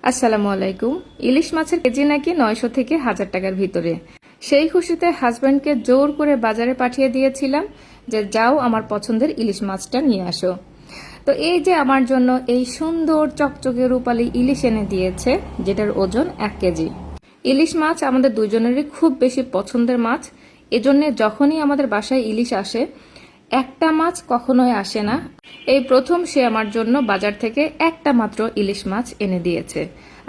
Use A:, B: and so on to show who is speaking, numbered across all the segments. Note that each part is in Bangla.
A: আসসালামু আলাইকুম। ইলিশ মাছের কেজি নাকি 900 থেকে 1000 টাকার ভিতরে। সেই খুশিতে হাজব্যান্ডকে জোর করে বাজারে পাঠিয়ে দিয়েছিলাম যে যাও আমার পছন্দের ইলিশ মাছটা নিয়ে আসো। তো এই যে আমার জন্য এই সুন্দর চকচকে রূপালী ইলিশ এনে দিয়েছে, যেটার ওজন 1 কেজি। ইলিশ মাছ আমাদের দুজনেরই খুব বেশি পছন্দের মাছ। এজন্য যখনই আমাদের বাসায় ইলিশ আসে, একটা মাছ কখনোই আসে না। এই প্রথম সে আমার জন্য বাজার থেকে একটা মাত্র ইলিশ মাছ এনে দিয়েছে,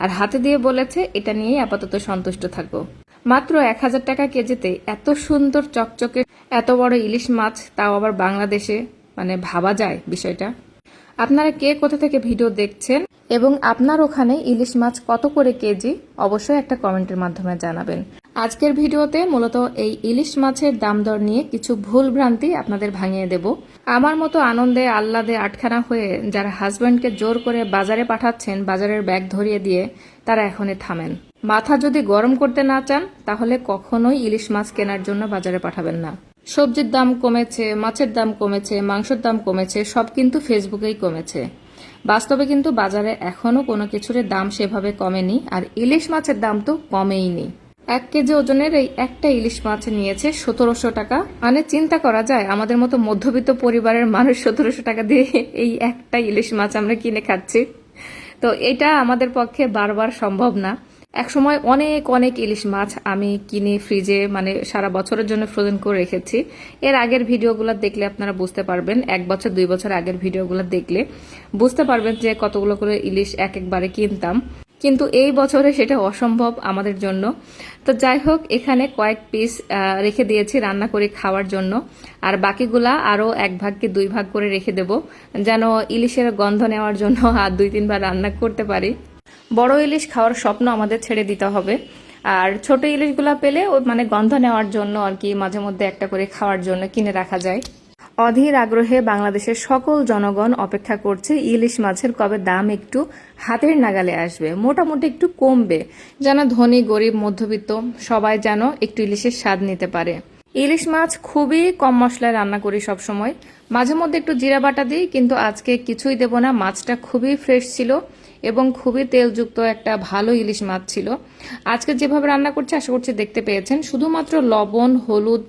A: আর হাতে দিয়ে বলেছে এটা নিয়েই আপাতত সন্তুষ্ট থাকো। মাত্র 1000 টাকা কেজিতে এত সুন্দর চকচকে এত বড় ইলিশ মাছ, তাও আবার বাংলাদেশে, মানে ভাবা যায় বিষয়টা। আপনারা কে কোথা থেকে ভিডিও দেখছেন এবং আপনার ওখানে ইলিশ মাছ কত করে কেজি, অবশ্যই একটা কমেন্টের মাধ্যমে জানাবেন। আজকের ভিডিওতে মূলত এই ইলিশ মাছের দাম দর নিয়ে কিছু ভুল ভ্রান্তি আপনাদের ভাঙিয়ে দেব। আমার মতো আনন্দে আহ্লাদে আটখানা হয়ে যারা হাজব্যান্ডকে জোর করে বাজারে পাঠাচ্ছেন, বাজারের ব্যাগ ধরিয়ে দিয়ে, তারা এখনই থামেন। মাথা যদি গরম করতে না চান তাহলে কখনোই ইলিশ মাছ কেনার জন্য বাজারে পাঠাবেন না। সবজির দাম কমেছে, মাছের দাম কমেছে, মাংসের দাম কমেছে, সব কিন্তু ফেসবুকেই কমেছে। বাস্তবে কিন্তু বাজারে এখনো কোনো কিছুর দাম সেভাবে কমেনি, আর ইলিশ মাছের দাম তো কমেইনি। 1 কেজি ওজনের এই একটা ইলিশ মাছ নিয়েছে 1700 টাকা। মানে চিন্তা করা যায় আমাদের মতো মধ্যবিত্ত পরিবারের মানুষ 1700 টাকা দিয়ে এই একটা ইলিশ মাছ আমরা কিনে খাচ্ছি। তো এটা আমাদের পক্ষে বারবার সম্ভব না। একসময় অনেক অনেক ইলিশ মাছ আমি কিনে ফ্রিজে, মানে সারা বছরের জন্য ফ্রোজেন করে রেখেছি। এর আগের ভিডিওগুলো দেখলে আপনারা বুঝতে পারবেন, 1 বছর 2 বছর আগের ভিডিওগুলো দেখলে বুঝতে পারবেন যে কতগুলো করে ইলিশ একবারে কিনতাম। কিন্তু এই বছরে সেটা অসম্ভব আমাদের জন্য। তো যাই হোক, এখানে কয়েক পিস রেখে দিয়েছি রান্না করে খাওয়ার জন্য, আর বাকিগুলা আরও 1 ভাগ কি 2 ভাগ করে রেখে দেব, যেন ইলিশের গন্ধ নেওয়ার জন্য আর 2-3 বার রান্না করতে পারি। বড় ইলিশ খাওয়ার স্বপ্ন আমাদের ছেড়ে দিতে হবে, আর ছোট ইলিশগুলা পেলে মানে গন্ধ নেওয়ার জন্য আর কি মাঝে মধ্যে একটা করে খাওয়ার জন্য কিনে রাখা যায়। অধীর আগ্রহে বাংলাদেশের সকল জনগণ অপেক্ষা করছে ইলিশ মাছের কবে দাম একটু হাতের নাগালে আসবে, মোটামুটি একটু কমবে, যেন ধনী গরিব মধ্যবিত্ত সবাই যেন একটু ইলিশের স্বাদ নিতে পারে। ইলিশ মাছ খুবই কম মশলায় রান্না করি সব সময়, মাঝে মধ্যে একটু জিরা বাটা দিই, কিন্তু আজকে কিছুই দেব না। মাছটা খুবই ফ্রেশ ছিল এবং খুবই তেলযুক্ত একটা ভালো ইলিশ মাছ ছিল। আজকে যেভাবে রান্না করছি আশা করছি দেখতে পেয়েছেন। শুধুমাত্র লবণ, হলুদ,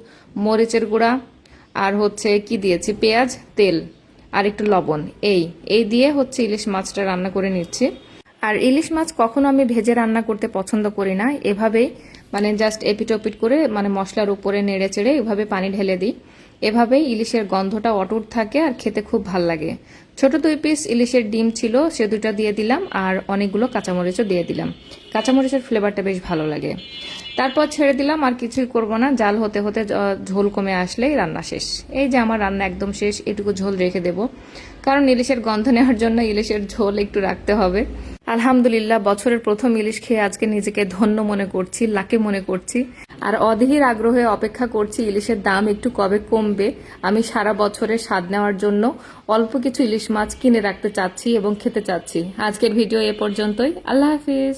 A: মরিচের গুঁড়া আর হচ্ছে কি দিয়েছি, পেঁয়াজ, তেল আর একটু লবণ, এই দিয়ে হচ্ছে ইলিশ মাছটা রান্না করে নিচ্ছি। আর ইলিশ মাছ কখনো আমি ভেজে রান্না করতে পছন্দ করি না, এভাবেই মানে জাস্ট এপিট ওপিট করে, মানে মশলার উপরে নেড়ে চেড়ে এভাবে পানি ঢেলে দিই। এভাবেই ইলিশের গন্ধটা অটুট থাকে আর খেতে খুব ভাল লাগে। ছোট 2 পিস ইলিশের ডিম ছিল, সে 2টা দিয়ে দিলাম, আর অনেকগুলো কাঁচামরিচও দিয়ে দিলাম। কাঁচামরিচের ফ্লেভারটা বেশ ভালো লাগে। তারপর ছেড়ে দিলাম, আর কিছুই করব না। জাল হতে হতে ঝোল কমে আসলেই রান্না শেষ। এই যে আমার রান্না একদম শেষ, এটুকু ঝোল রেখে দেব, কারণ ইলিশের গন্ধ নেওয়ার জন্য ইলিশের ঝোল একটু রাখতে হবে। আলহামদুলিল্লাহ, বছরের প্রথম ইলিশ খেয়ে আজকে নিজেকে ধন্য মনে করছি, লাকি মনে করছি। আর অধীর আগ্রহে অপেক্ষা করছি ইলিশের দাম একটু কবে কমবে। আমি সারা বছরের স্বাদ নেওয়ার জন্য অল্প কিছু ইলিশ মাছ কিনে রাখতে চাচ্ছি এবং খেতে চাচ্ছি। আজকের ভিডিও এ পর্যন্তই। আল্লাহ হাফিজ।